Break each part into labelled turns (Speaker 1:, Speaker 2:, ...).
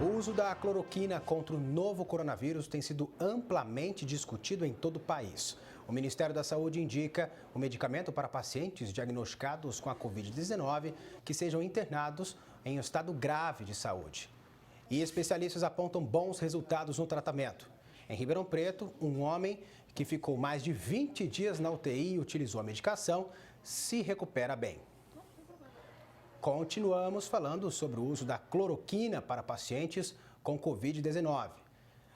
Speaker 1: O uso da cloroquina contra o novo coronavírus tem sido amplamente discutido em todo o país. O Ministério da Saúde indica o medicamento para pacientes diagnosticados com a Covid-19 que sejam internados em estado grave de saúde. E especialistas apontam bons resultados no tratamento. Em Ribeirão Preto, um homem que ficou mais de 20 dias na UTI e utilizou a medicação se recupera bem. Continuamos falando sobre o uso da cloroquina para pacientes com Covid-19.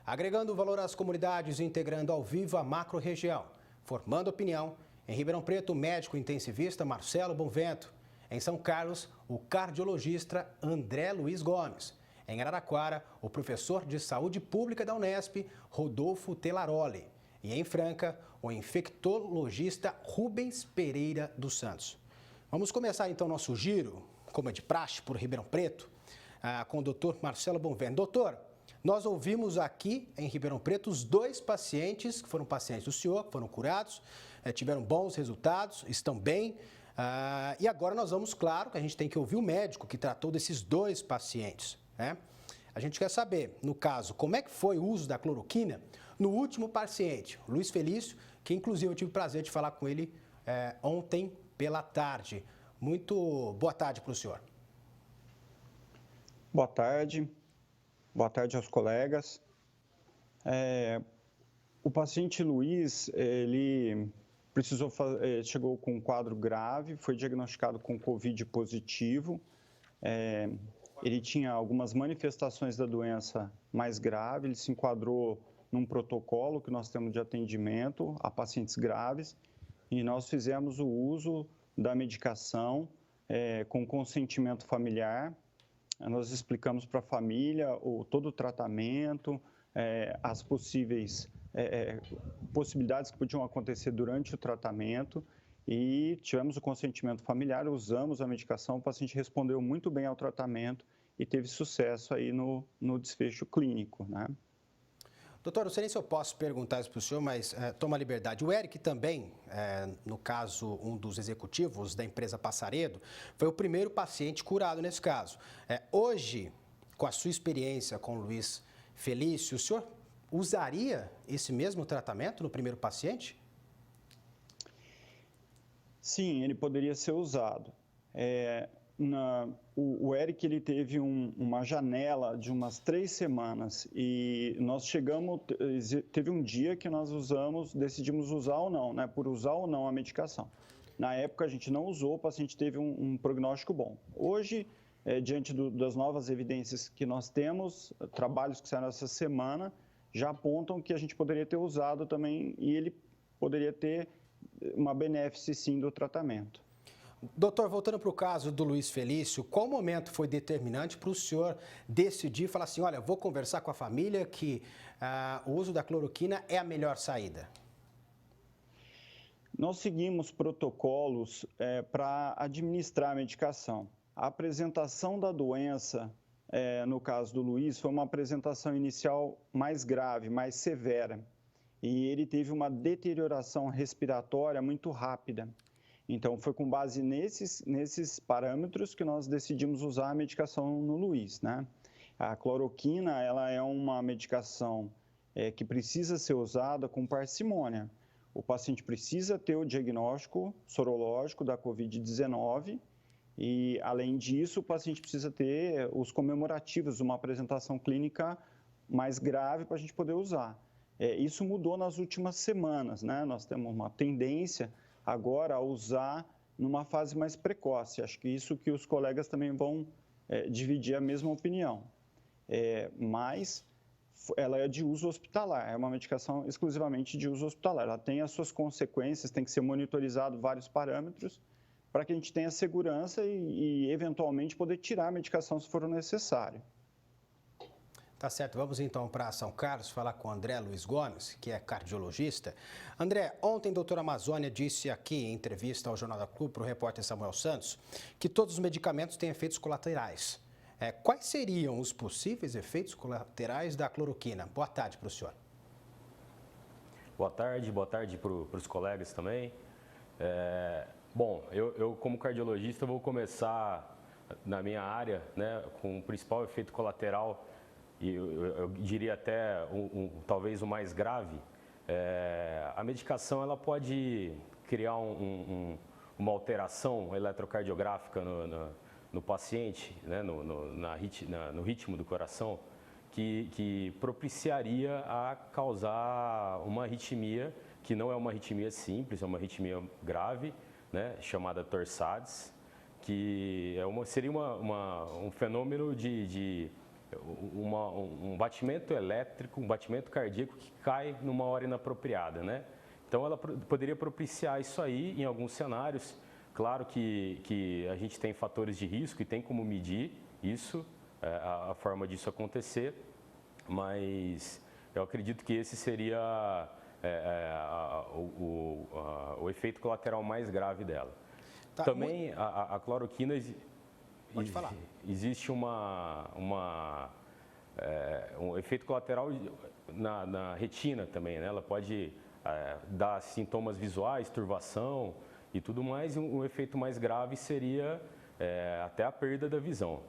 Speaker 1: Agregando valor às comunidades e integrando ao vivo a macro-região. Formando opinião, em Ribeirão Preto, o médico intensivista Marcelo Bonvento. Em São Carlos, o cardiologista André Luiz Gomes. Em Araraquara, o professor de saúde pública da Unesp, Rodolfo Telaroli. E em Franca, o infectologista Rubens Pereira dos Santos. Vamos começar então nosso giro, como é de praxe, por Ribeirão Preto, com o doutor Marcelo Bonvento. Doutor, nós ouvimos aqui em Ribeirão Preto os dois pacientes, que foram pacientes do senhor, que foram curados, tiveram bons resultados, estão bem. E agora nós vamos, claro, que a gente tem que ouvir o médico que tratou desses dois pacientes, né? A gente quer saber, no caso, como é que foi o uso da cloroquina no último paciente, Luiz Felício, que inclusive eu tive o prazer de falar com ele ontem pela tarde. Muito boa tarde para o senhor.
Speaker 2: Boa tarde aos colegas. O paciente Luiz, ele chegou com um quadro grave, foi diagnosticado com Covid positivo. Ele tinha algumas manifestações da doença mais grave, ele se enquadrou num protocolo que nós temos de atendimento a pacientes graves e nós fizemos o uso da medicação com consentimento familiar. Nós explicamos para a família todo o tratamento, as possibilidades que podiam acontecer durante o tratamento e tivemos o consentimento familiar, usamos a medicação, o paciente respondeu muito bem ao tratamento e teve sucesso aí no desfecho clínico, né?
Speaker 1: Doutor, não sei nem se eu posso perguntar isso para o senhor, mas toma a liberdade. O Eric também, no caso, um dos executivos da empresa Passaredo, foi o primeiro paciente curado nesse caso. Hoje, com a sua experiência com o Luiz Felício, o senhor usaria esse mesmo tratamento no primeiro paciente?
Speaker 2: Sim, ele poderia ser usado. O Eric ele teve uma janela de umas 3 semanas e nós teve um dia que nós decidimos usar ou não, né? Por usar ou não a medicação. Na época a gente não usou, o paciente teve um prognóstico bom. Hoje, diante das novas evidências que nós temos, trabalhos que saíram essa semana, já apontam que a gente poderia ter usado também e ele poderia ter uma benéfice sim do tratamento.
Speaker 1: Doutor, voltando para o caso do Luiz Felício, qual momento foi determinante para o senhor decidir falar assim, olha, vou conversar com a família que o uso da cloroquina é a melhor saída?
Speaker 2: Nós seguimos protocolos para administrar a medicação. A apresentação da doença, no caso do Luiz, foi uma apresentação inicial mais grave, mais severa. E ele teve uma deterioração respiratória muito rápida. Então, foi com base nesses parâmetros que nós decidimos usar a medicação no Luiz, né? A cloroquina, ela é uma medicação que precisa ser usada com parcimônia. O paciente precisa ter o diagnóstico sorológico da Covid-19 e, além disso, o paciente precisa ter os comemorativos, uma apresentação clínica mais grave para a gente poder usar. Isso mudou nas últimas semanas, né? Nós temos uma tendência agora a usar numa fase mais precoce. Acho que isso que os colegas também vão dividir a mesma opinião. Mas ela é de uso hospitalar, é uma medicação exclusivamente de uso hospitalar. Ela tem as suas consequências, tem que ser monitorizado vários parâmetros para que a gente tenha segurança e eventualmente poder tirar a medicação se for necessário.
Speaker 1: Tá certo, vamos então para São Carlos falar com o André Luiz Gomes, que é cardiologista. André, ontem a doutora Amazônia disse aqui em entrevista ao Jornal da Clube para o repórter Samuel Santos que todos os medicamentos têm efeitos colaterais. Quais seriam os possíveis efeitos colaterais da cloroquina? Boa tarde para o senhor.
Speaker 3: Boa tarde para os colegas também. Bom, eu como cardiologista vou começar na minha área, né, com o principal efeito colateral e eu diria até talvez o mais grave, a medicação ela pode criar uma alteração eletrocardiográfica no paciente, né, no ritmo do coração, que propiciaria a causar uma arritmia, que não é uma arritmia simples, é uma arritmia grave, né, chamada torsades, que seria um fenômeno um batimento elétrico, um batimento cardíaco que cai numa hora inapropriada, né? Então ela poderia propiciar isso aí em alguns cenários. Claro que a gente tem fatores de risco e tem como medir isso, a forma disso acontecer, mas eu acredito que esse seria o efeito colateral mais grave dela. Tá, também a cloroquina,
Speaker 1: pode falar.
Speaker 3: Existe um efeito colateral na retina também, né? Ela pode dar sintomas visuais, turvação e tudo mais, e um efeito mais grave seria até a perda da visão.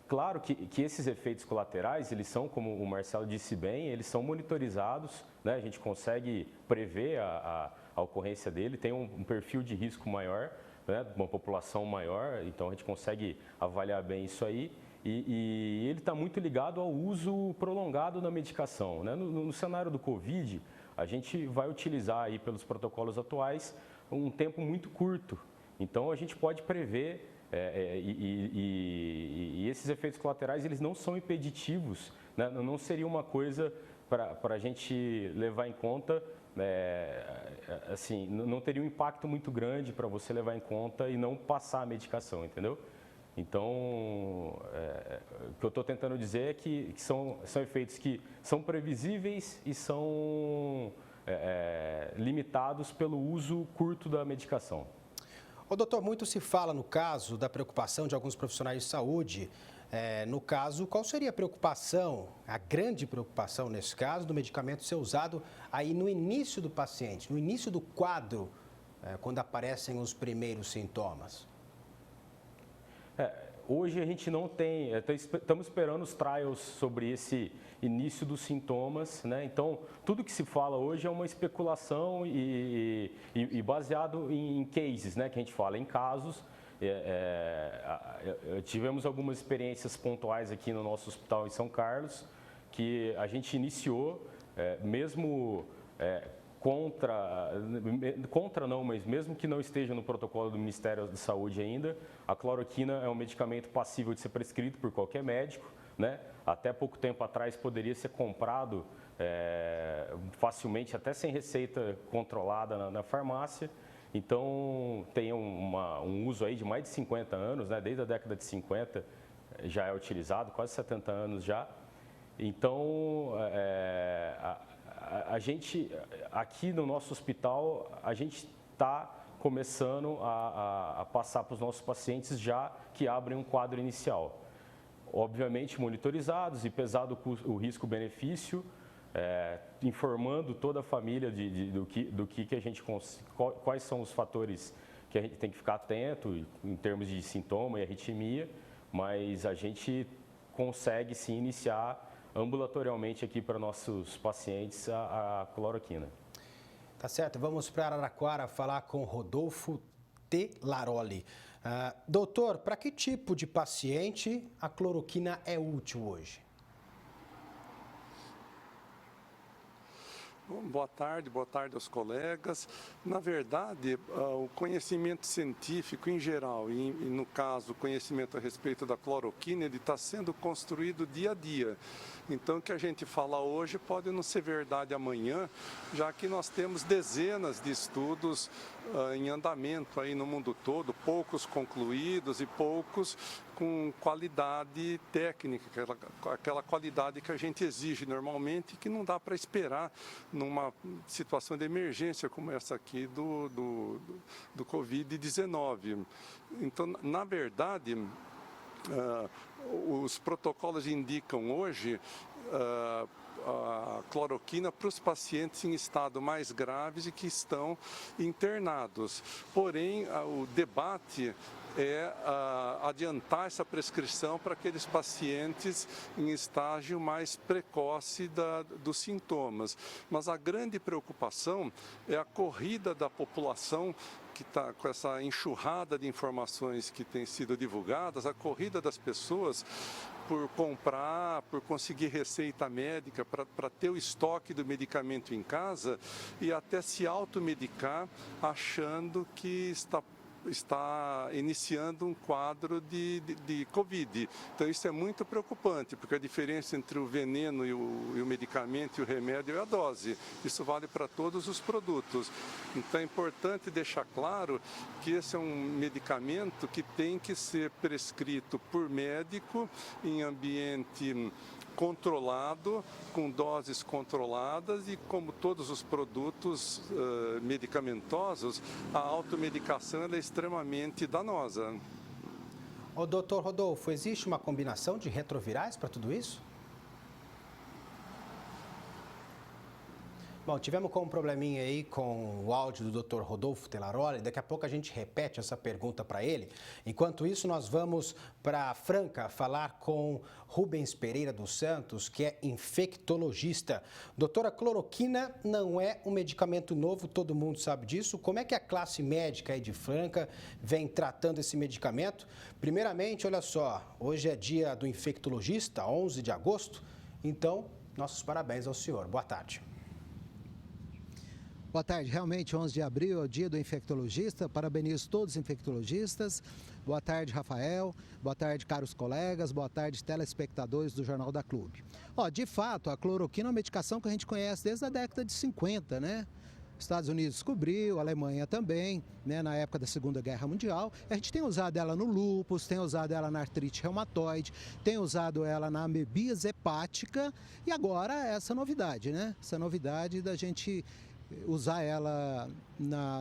Speaker 3: Claro que esses efeitos colaterais, eles são, como o Marcelo disse bem, eles são monitorizados, né? A gente consegue prever a ocorrência dele, tem um perfil de risco maior, né? Uma população maior, então a gente consegue avaliar bem isso aí. E ele está muito ligado ao uso prolongado da medicação, né? No cenário do Covid, a gente vai utilizar aí pelos protocolos atuais um tempo muito curto. Então a gente pode prever e esses efeitos colaterais eles não são impeditivos, né? Não seria uma coisa para a gente levar em conta, assim, não teria um impacto muito grande para você levar em conta e não passar a medicação, entendeu? Então, o que eu estou tentando dizer é que são efeitos que são previsíveis e são limitados pelo uso curto da medicação.
Speaker 1: Ô, doutor, muito se fala no caso da preocupação de alguns profissionais de saúde. No caso, qual seria a preocupação, a grande preocupação nesse caso, do medicamento ser usado aí no início do paciente, no início do quadro, quando aparecem os primeiros sintomas?
Speaker 3: Hoje a gente não tem, estamos esperando os trials sobre esse início dos sintomas, né? Então, tudo que se fala hoje é uma especulação e baseado em cases, né? Que a gente fala, em casos. Tivemos algumas experiências pontuais aqui no nosso hospital em São Carlos, que a gente iniciou, mesmo contra não, mas mesmo que não esteja no protocolo do Ministério da Saúde ainda, a cloroquina é um medicamento passível de ser prescrito por qualquer médico, né? Até pouco tempo atrás poderia ser comprado facilmente, até sem receita controlada na farmácia. Então tem um uso aí de mais de 50 anos, né? Desde a década de 50 já é utilizado, quase 70 anos já. Então a gente, aqui no nosso hospital, a gente está começando a passar para os nossos pacientes já que abrem um quadro inicial. Obviamente monitorizados e pesado o risco-benefício, informando toda a família do que a gente, quais são os fatores que a gente tem que ficar atento em termos de sintoma e arritmia, mas a gente consegue sim iniciar ambulatorialmente aqui para nossos pacientes a cloroquina.
Speaker 1: Tá certo, vamos para Araraquara falar com Rodolfo Telaroli. Doutor, para que tipo de paciente a cloroquina é útil hoje?
Speaker 4: Boa tarde aos colegas. Na verdade, o conhecimento científico em geral, e no caso o conhecimento a respeito da cloroquina, ele está sendo construído dia a dia. Então, o que a gente fala hoje pode não ser verdade amanhã, já que nós temos dezenas de estudos em andamento aí no mundo todo, poucos concluídos e poucos com qualidade técnica, aquela qualidade que a gente exige normalmente, que não dá para esperar numa situação de emergência como essa aqui do Covid-19. Então, na verdade, os protocolos indicam hoje a cloroquina para os pacientes em estado mais graves e que estão internados. Porém, o debate é adiantar essa prescrição para aqueles pacientes em estágio mais precoce dos sintomas. Mas a grande preocupação é a corrida da população que está com essa enxurrada de informações que têm sido divulgadas, a corrida das pessoas por comprar, por conseguir receita médica, para ter o estoque do medicamento em casa e até se automedicar achando que está iniciando um quadro de Covid. Então isso é muito preocupante, porque a diferença entre o veneno e o medicamento e o remédio é a dose. Isso vale para todos os produtos. Então é importante deixar claro que esse é um medicamento que tem que ser prescrito por médico em ambiente controlado, com doses controladas e, como todos os produtos medicamentosos, a automedicação é extremamente danosa.
Speaker 1: Ô, doutor Rodolfo, existe uma combinação de retrovirais para tudo isso? Bom, tivemos um probleminha aí com o áudio do Dr. Rodolfo Telaroli. Daqui a pouco a gente repete essa pergunta para ele. Enquanto isso, nós vamos para Franca falar com Rubens Pereira dos Santos, que é infectologista. Doutora, a cloroquina não é um medicamento novo, todo mundo sabe disso. Como é que a classe médica aí de Franca vem tratando esse medicamento? Primeiramente, olha só, hoje é dia do infectologista, 11 de agosto. Então, nossos parabéns ao senhor. Boa tarde.
Speaker 5: Boa tarde, realmente 11 de abril é o dia do infectologista, parabenizo todos os infectologistas. Boa tarde, Rafael, boa tarde, caros colegas, boa tarde, telespectadores do Jornal da Clube. De fato, a cloroquina é uma medicação que a gente conhece desde a década de 50, né? Estados Unidos descobriu, a Alemanha também, né, na época da Segunda Guerra Mundial. A gente tem usado ela no lúpus, tem usado ela na artrite reumatoide, tem usado ela na amebíase hepática e agora essa novidade, né? Essa novidade da gente usar ela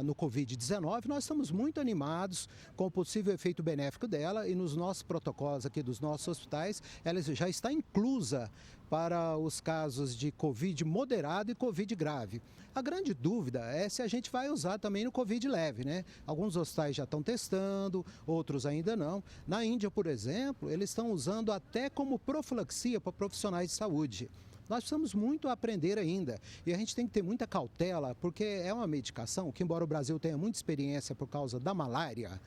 Speaker 5: no Covid-19, nós estamos muito animados com o possível efeito benéfico dela e nos nossos protocolos aqui dos nossos hospitais, ela já está inclusa para os casos de Covid moderado e Covid grave. A grande dúvida é se a gente vai usar também no Covid leve, né? Alguns hospitais já estão testando, outros ainda não. Na Índia, por exemplo, eles estão usando até como profilaxia para profissionais de saúde. Nós precisamos muito aprender ainda e a gente tem que ter muita cautela, porque é uma medicação que, embora o Brasil tenha muita experiência por causa da malária,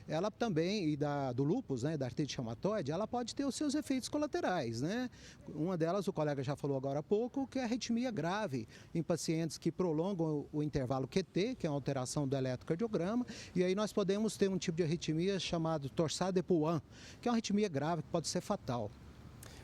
Speaker 5: ela também, e do lúpus, né, da artrite reumatoide, ela pode ter os seus efeitos colaterais, né? Uma delas, o colega já falou agora há pouco, que é a arritmia grave em pacientes que prolongam o intervalo QT, que é uma alteração do eletrocardiograma, e aí nós podemos ter um tipo de arritmia chamado torsade de Pointes, que é uma arritmia grave que pode ser fatal.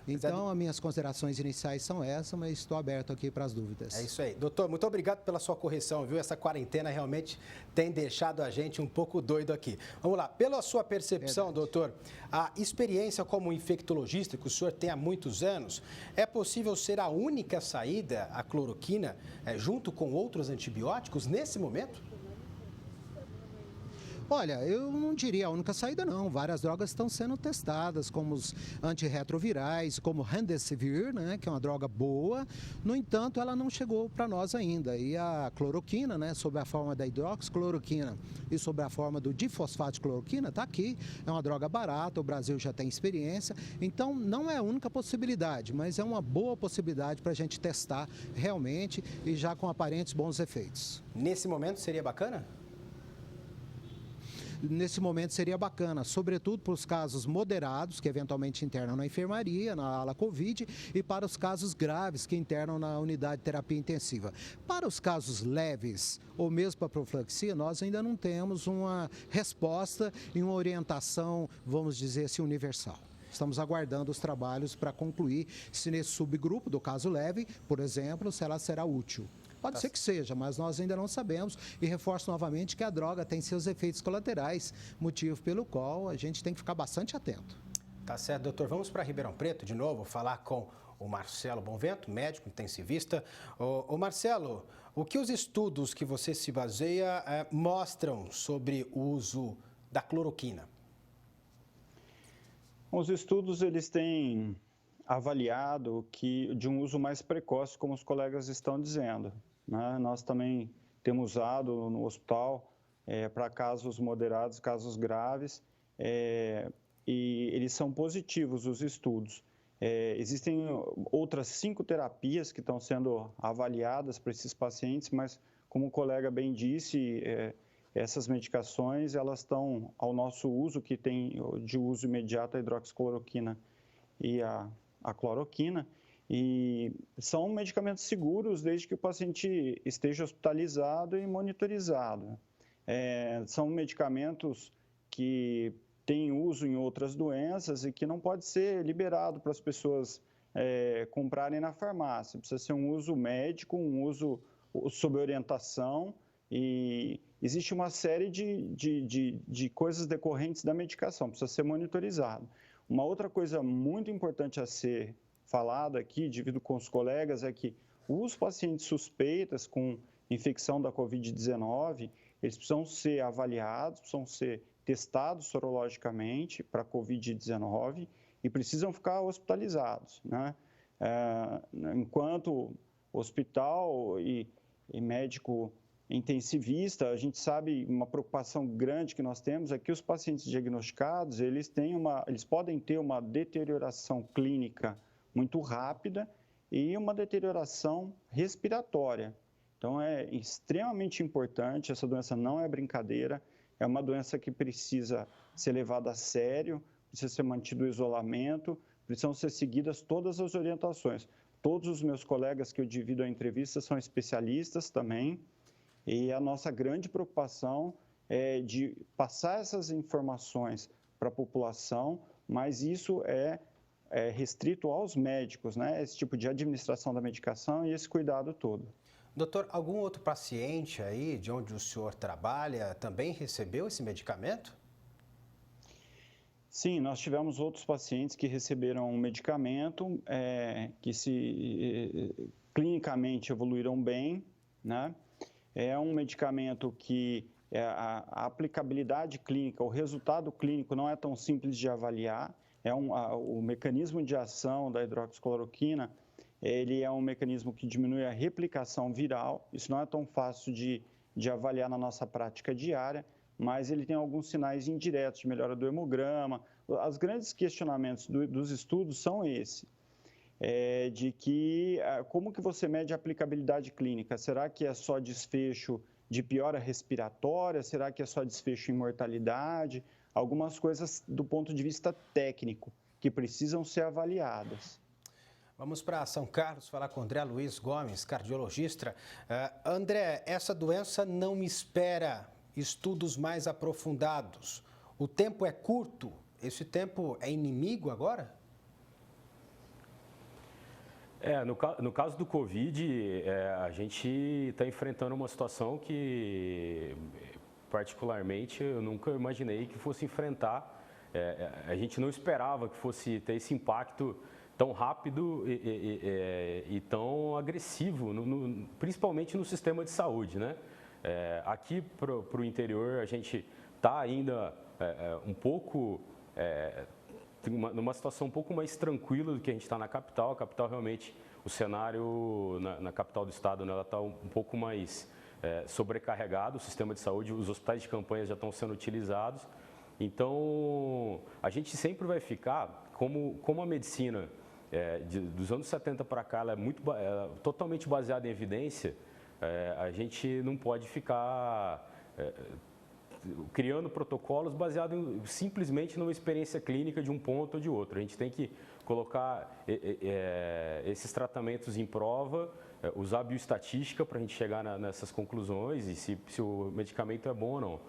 Speaker 5: Então, as minhas considerações iniciais são essas, mas estou aberto aqui para as dúvidas.
Speaker 1: É isso aí. Doutor, muito obrigado pela sua correção, viu? Essa quarentena realmente tem deixado a gente um pouco doido aqui. Vamos lá. Pela sua percepção, doutor, a experiência como infectologista, que o senhor tem há muitos anos, é possível ser a única saída, a cloroquina, junto com outros antibióticos, nesse momento?
Speaker 5: Olha, eu não diria a única saída não, várias drogas estão sendo testadas, como os antirretrovirais, como Remdesivir, né, que é uma droga boa, no entanto ela não chegou para nós ainda, e a cloroquina, né, sob a forma da hidroxicloroquina e sob a forma do difosfato de cloroquina, está aqui, é uma droga barata, o Brasil já tem experiência, então não é a única possibilidade, mas é uma boa possibilidade para a gente testar realmente e já com aparentes bons efeitos.
Speaker 1: Nesse momento seria bacana?
Speaker 5: Nesse momento seria bacana, sobretudo para os casos moderados, que eventualmente internam na enfermaria, na ala Covid, e para os casos graves, que internam na unidade de terapia intensiva. Para os casos leves, ou mesmo para a profilaxia, nós ainda não temos uma resposta e uma orientação, vamos dizer assim, universal. Estamos aguardando os trabalhos para concluir se nesse subgrupo do caso leve, por exemplo, se ela será útil. Pode ser que seja, mas nós ainda não sabemos e reforço novamente que a droga tem seus efeitos colaterais, motivo pelo qual a gente tem que ficar bastante atento.
Speaker 1: Tá certo, doutor. Vamos para Ribeirão Preto de novo, falar com o Marcelo Bonvento, médico intensivista. Ô Marcelo, o que os estudos que você se baseia mostram sobre o uso da cloroquina?
Speaker 2: Os estudos eles têm avaliado que de um uso mais precoce, como os colegas estão dizendo, né? Nós também temos usado no hospital para casos moderados, casos graves, e eles são positivos, os estudos. Existem outras 5 terapias que estão sendo avaliadas para esses pacientes, mas, como o colega bem disse, essas medicações elas estão ao nosso uso, que tem de uso imediato a hidroxicloroquina e a cloroquina, e são medicamentos seguros desde que o paciente esteja hospitalizado e monitorizado. São medicamentos que têm uso em outras doenças e que não pode ser liberado para as pessoas comprarem na farmácia. Precisa ser um uso médico, um uso sob orientação, e existe uma série de coisas decorrentes da medicação, precisa ser monitorizado. Uma outra coisa muito importante a ser falada aqui, divido com os colegas, é que os pacientes suspeitas com infecção da Covid-19, eles precisam ser avaliados, precisam ser testados sorologicamente para Covid-19 e precisam ficar hospitalizados, né? Enquanto hospital e médico intensivista, a gente sabe, uma preocupação grande que nós temos é que os pacientes diagnosticados, eles podem ter uma deterioração clínica muito rápida e uma deterioração respiratória. Então, é extremamente importante, essa doença não é brincadeira, é uma doença que precisa ser levada a sério, precisa ser mantido o isolamento, precisam ser seguidas todas as orientações. Todos os meus colegas que eu divido a entrevista são especialistas também, e a nossa grande preocupação é de passar essas informações para a população, mas isso é restrito aos médicos, né? Esse tipo de administração da medicação e esse cuidado todo.
Speaker 1: Doutor, algum outro paciente aí de onde o senhor trabalha também recebeu esse medicamento?
Speaker 2: Sim, nós tivemos outros pacientes que receberam um medicamento que clinicamente evoluíram bem, né? É um medicamento que a aplicabilidade clínica, o resultado clínico não é tão simples de avaliar. O mecanismo de ação da hidroxicloroquina, ele é um mecanismo que diminui a replicação viral. Isso não é tão fácil de avaliar na nossa prática diária, mas ele tem alguns sinais indiretos de melhora do hemograma. Os grandes questionamentos dos estudos são esse. De que como que você mede a aplicabilidade clínica? Será que é só desfecho de piora respiratória? Será que é só desfecho em mortalidade? Algumas coisas do ponto de vista técnico que precisam ser avaliadas.
Speaker 1: Vamos para São Carlos falar com André Luiz Gomes, cardiologista. André, essa doença não espera estudos mais aprofundados. O tempo é curto? Esse tempo é inimigo agora?
Speaker 3: No caso do Covid, a gente está enfrentando uma situação que, particularmente, eu nunca imaginei que fosse enfrentar. A gente não esperava que fosse ter esse impacto tão rápido e tão agressivo, principalmente no sistema de saúde, né? Aqui para o interior, a gente está ainda um pouco... numa situação um pouco mais tranquila do que a gente está na capital. A capital realmente, o cenário na capital do estado, né, ela está um pouco mais sobrecarregado, o sistema de saúde, os hospitais de campanha já estão sendo utilizados. Então, a gente sempre vai ficar, como a medicina dos anos 70 para cá, ela é totalmente baseada em evidência, a gente não pode ficar... criando protocolos baseados simplesmente numa experiência clínica de um ponto ou de outro. A gente tem que colocar esses tratamentos em prova, usar a bioestatística para a gente chegar nessas conclusões e se o medicamento é bom ou não.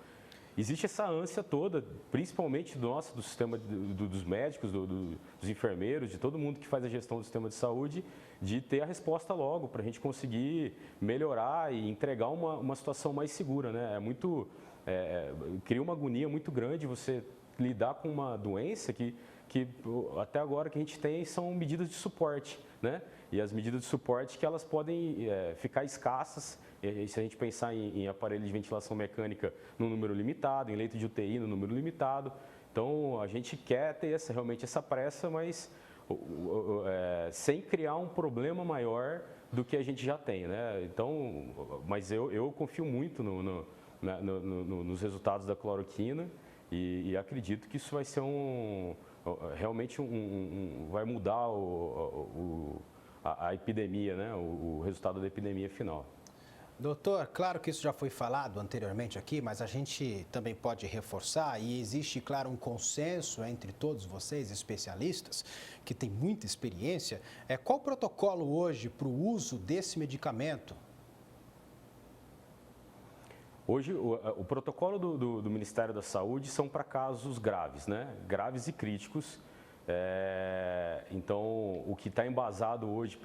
Speaker 3: Existe essa ânsia toda, principalmente do sistema dos médicos, dos enfermeiros, de todo mundo que faz a gestão do sistema de saúde, de ter a resposta logo, para a gente conseguir melhorar e entregar uma situação mais segura, né? Cria uma agonia muito grande você lidar com uma doença que até agora que a gente tem são medidas de suporte, né? E as medidas de suporte que elas podem ficar escassas, se a gente pensar em aparelho de ventilação mecânica no número limitado, em leito de UTI no número limitado. Então, a gente quer ter realmente essa pressa, mas sem criar um problema maior do que a gente já tem, né? Então, mas eu confio muito nos resultados da cloroquina E acredito que isso vai ser realmente vai mudar a epidemia, né? O resultado da epidemia final.
Speaker 1: Doutor, claro que isso já foi falado anteriormente aqui, mas a gente também pode reforçar e existe, claro, um consenso entre todos vocês, especialistas, que têm muita experiência. Qual o protocolo hoje para o uso desse medicamento?
Speaker 3: Hoje, o protocolo do Ministério da Saúde são para casos graves, né? Graves e críticos. Então, o que está embasado hoje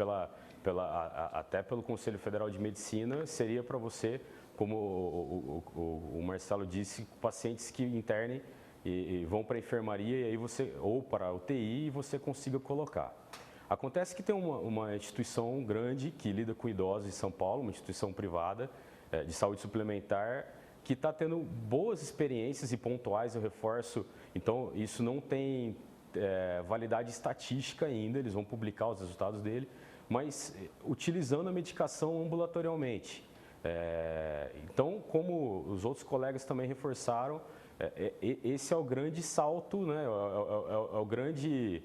Speaker 3: até pelo Conselho Federal de Medicina seria para você, como o Marcelo disse, pacientes que internem e vão para a enfermaria e aí ou para a UTI e você consiga colocar. Acontece que tem uma instituição grande que lida com idosos em São Paulo, uma instituição privada, de saúde suplementar, que está tendo boas experiências e pontuais, eu reforço. Então, isso não tem validade estatística ainda, eles vão publicar os resultados dele, mas utilizando a medicação ambulatorialmente. Então, como os outros colegas também reforçaram, esse é o grande salto, né? É o grande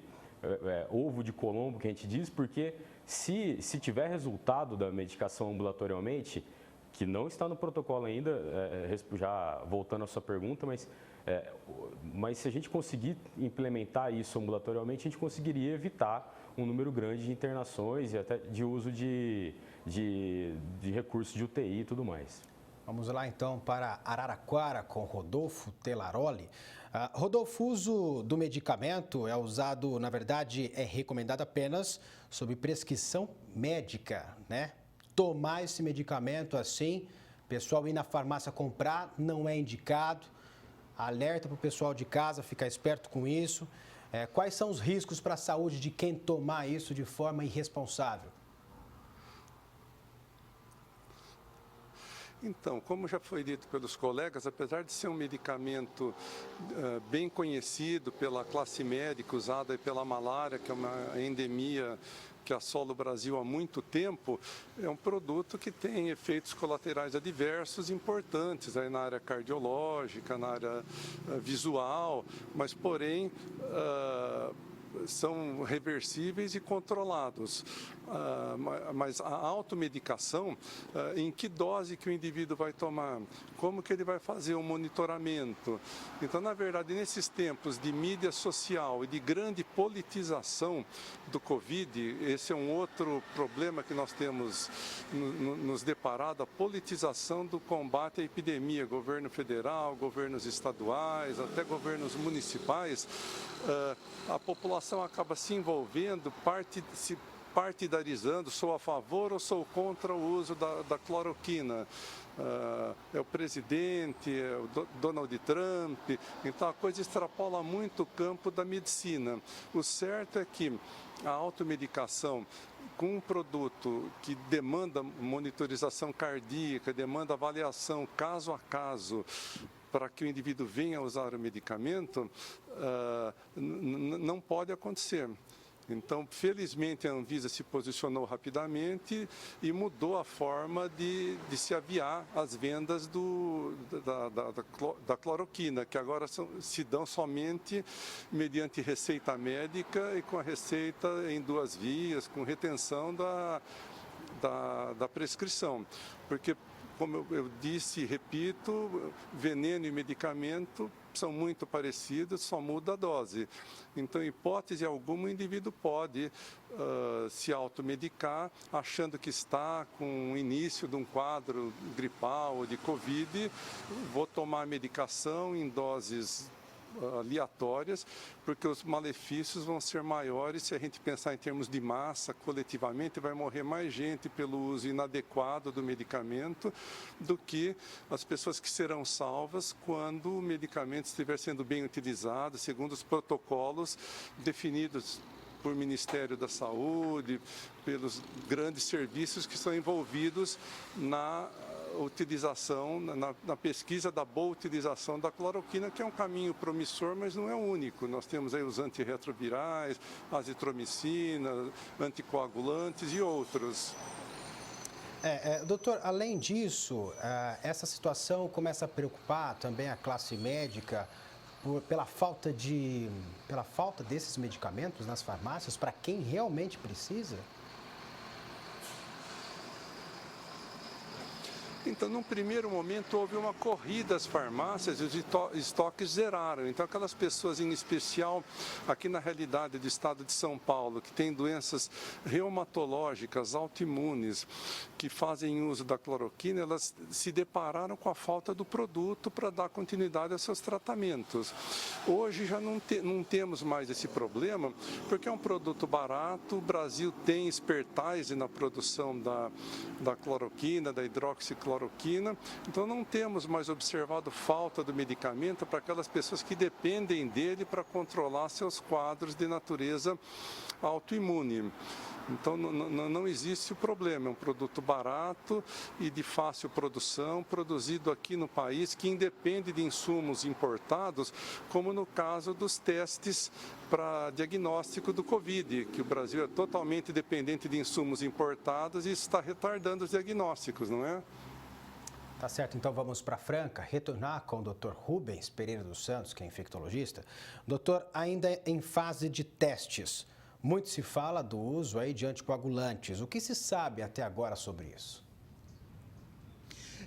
Speaker 3: ovo de Colombo que a gente diz, porque se tiver resultado da medicação ambulatorialmente, que não está no protocolo ainda, já voltando à sua pergunta, mas se a gente conseguir implementar isso ambulatorialmente, a gente conseguiria evitar um número grande de internações e até de uso de recursos de UTI e tudo mais.
Speaker 1: Vamos lá então para Araraquara com Rodolfo Telaroli. Rodolfo, o uso do medicamento é usado, na verdade, é recomendado apenas sob prescrição médica, né? Tomar esse medicamento assim, pessoal ir na farmácia comprar, não é indicado. Alerta para o pessoal de casa ficar esperto com isso. Quais são os riscos para a saúde de quem tomar isso de forma irresponsável?
Speaker 4: Então, como já foi dito pelos colegas, apesar de ser um medicamento bem conhecido pela classe médica, usado pela malária, que é uma endemia que assola o Brasil há muito tempo, é um produto que tem efeitos colaterais adversos importantes aí na área cardiológica, na área visual, mas porém são reversíveis e controlados. Mas a automedicação, em que dose que o indivíduo vai tomar? Como que ele vai fazer o monitoramento? Então, na verdade, nesses tempos de mídia social e de grande politização do Covid, esse é um outro problema que nós temos nos deparado, a politização do combate à epidemia, governo federal, governos estaduais, até governos municipais, a população acaba se envolvendo, se partidarizando, sou a favor ou sou contra o uso da cloroquina. É o presidente, é o Donald Trump, então a coisa extrapola muito o campo da medicina. O certo é que a automedicação com um produto que demanda monitorização cardíaca, demanda avaliação caso a caso, para que o indivíduo venha usar o medicamento, não pode acontecer. Então, felizmente, a Anvisa se posicionou rapidamente e mudou a forma de se aviar as vendas da cloroquina, que agora se dão somente mediante receita médica e com a receita em 2 vias, com retenção da prescrição. Porque, como eu disse e repito, veneno e medicamento são muito parecidos, só muda a dose. Então, em hipótese alguma, o indivíduo pode se automedicar, achando que está com o início de um quadro gripal ou de Covid, vou tomar a medicação em doses aleatórias, porque os malefícios vão ser maiores se a gente pensar em termos de massa, coletivamente vai morrer mais gente pelo uso inadequado do medicamento do que as pessoas que serão salvas quando o medicamento estiver sendo bem utilizado, segundo os protocolos definidos por Ministério da Saúde, pelos grandes serviços que estão envolvidos na utilização, na pesquisa da boa utilização da cloroquina, que é um caminho promissor, mas não é o único. Nós temos aí os antirretrovirais, azitromicina, anticoagulantes e outros.
Speaker 1: Doutor, além disso, essa situação começa a preocupar também a classe médica pela falta desses medicamentos nas farmácias para quem realmente precisa?
Speaker 4: Então, num primeiro momento, houve uma corrida às farmácias e os estoques zeraram. Então, aquelas pessoas, em especial aqui na realidade do estado de São Paulo, que têm doenças reumatológicas, autoimunes, que fazem uso da cloroquina, elas se depararam com a falta do produto para dar continuidade aos seus tratamentos. Hoje já não temos mais esse problema, porque é um produto barato, o Brasil tem expertise na produção da cloroquina, da hidroxicloroquina, então não temos mais observado falta do medicamento para aquelas pessoas que dependem dele para controlar seus quadros de natureza autoimune. Então não existe o problema, é um produto barato e de fácil produção, produzido aqui no país, que independe de insumos importados, como no caso dos testes para diagnóstico do Covid, que o Brasil é totalmente dependente de insumos importados e está retardando os diagnósticos, não é?
Speaker 1: Tá certo, então vamos para Franca, retornar com o Dr. Rubens Pereira dos Santos, que é infectologista. Doutor, ainda em fase de testes, muito se fala do uso aí de anticoagulantes. O que se sabe até agora sobre isso?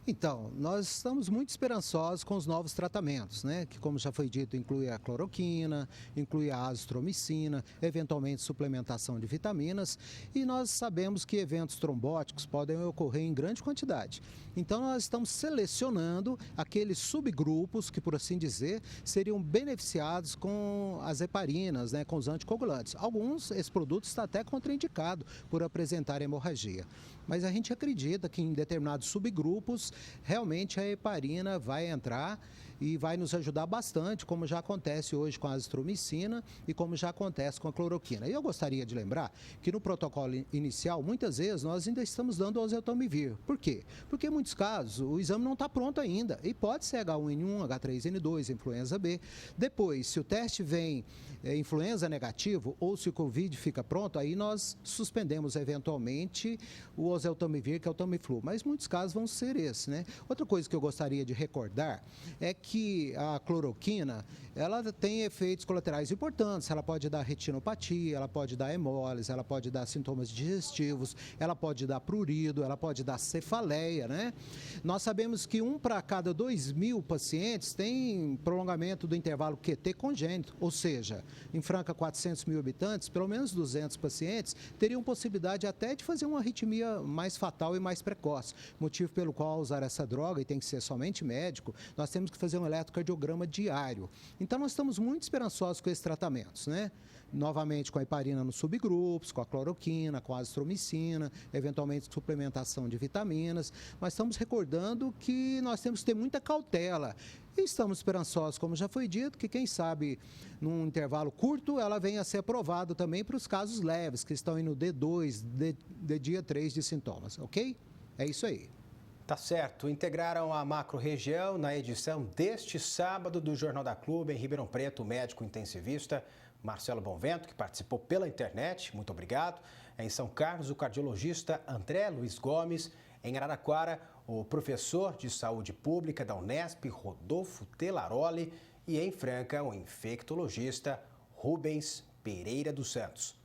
Speaker 5: Então, nós estamos muito esperançosos com os novos tratamentos, né? Que, como já foi dito, inclui a cloroquina, inclui a azitromicina, eventualmente suplementação de vitaminas, e nós sabemos que eventos trombóticos podem ocorrer em grande quantidade. Então, nós estamos selecionando aqueles subgrupos que, por assim dizer, seriam beneficiados com as heparinas, né? Com os anticoagulantes. Esse produto está até contraindicado por apresentar hemorragia. Mas a gente acredita que em determinados subgrupos, realmente a heparina vai entrar e vai nos ajudar bastante, como já acontece hoje com a azitromicina e como já acontece com a cloroquina. E eu gostaria de lembrar que no protocolo inicial, muitas vezes, nós ainda estamos dando oseltamivir. Por quê? Porque em muitos casos o exame não está pronto ainda e pode ser H1N1, H3N2, influenza B. Depois, se o teste vem influenza negativo ou se o Covid fica pronto, aí nós suspendemos eventualmente o oseltamivir, que é o Tamiflu. Mas muitos casos vão ser esses, né? Outra coisa que eu gostaria de recordar é que a cloroquina, ela tem efeitos colaterais importantes. Ela pode dar retinopatia, ela pode dar hemólise, ela pode dar sintomas digestivos, ela pode dar prurido, ela pode dar cefaleia, né? Nós sabemos que 1 para cada 2.000 pacientes tem prolongamento do intervalo QT congênito, ou seja, em Franca, 400 mil habitantes, pelo menos 200 pacientes teriam possibilidade até de fazer uma arritmia mais fatal e mais precoce, motivo pelo qual ao usar essa droga, e tem que ser somente médico, nós temos que fazer um eletrocardiograma diário. Então, nós estamos muito esperançosos com esses tratamentos, né? Novamente com a heparina nos subgrupos, com a cloroquina, com a azitromicina, eventualmente suplementação de vitaminas, mas estamos recordando que nós temos que ter muita cautela. E estamos esperançosos, como já foi dito, que quem sabe num intervalo curto ela venha a ser aprovada também para os casos leves, que estão aí no D2, de dia 3 de sintomas, ok? É isso aí.
Speaker 1: Tá certo. Integraram a macro-região na edição deste sábado do Jornal da Clube, em Ribeirão Preto, o médico intensivista Marcelo Bonvento, que participou pela internet, muito obrigado. Em São Carlos, o cardiologista André Luiz Gomes. Em Araraquara, o professor de saúde pública da Unesp, Rodolfo Telaroli. E em Franca, o infectologista Rubens Pereira dos Santos.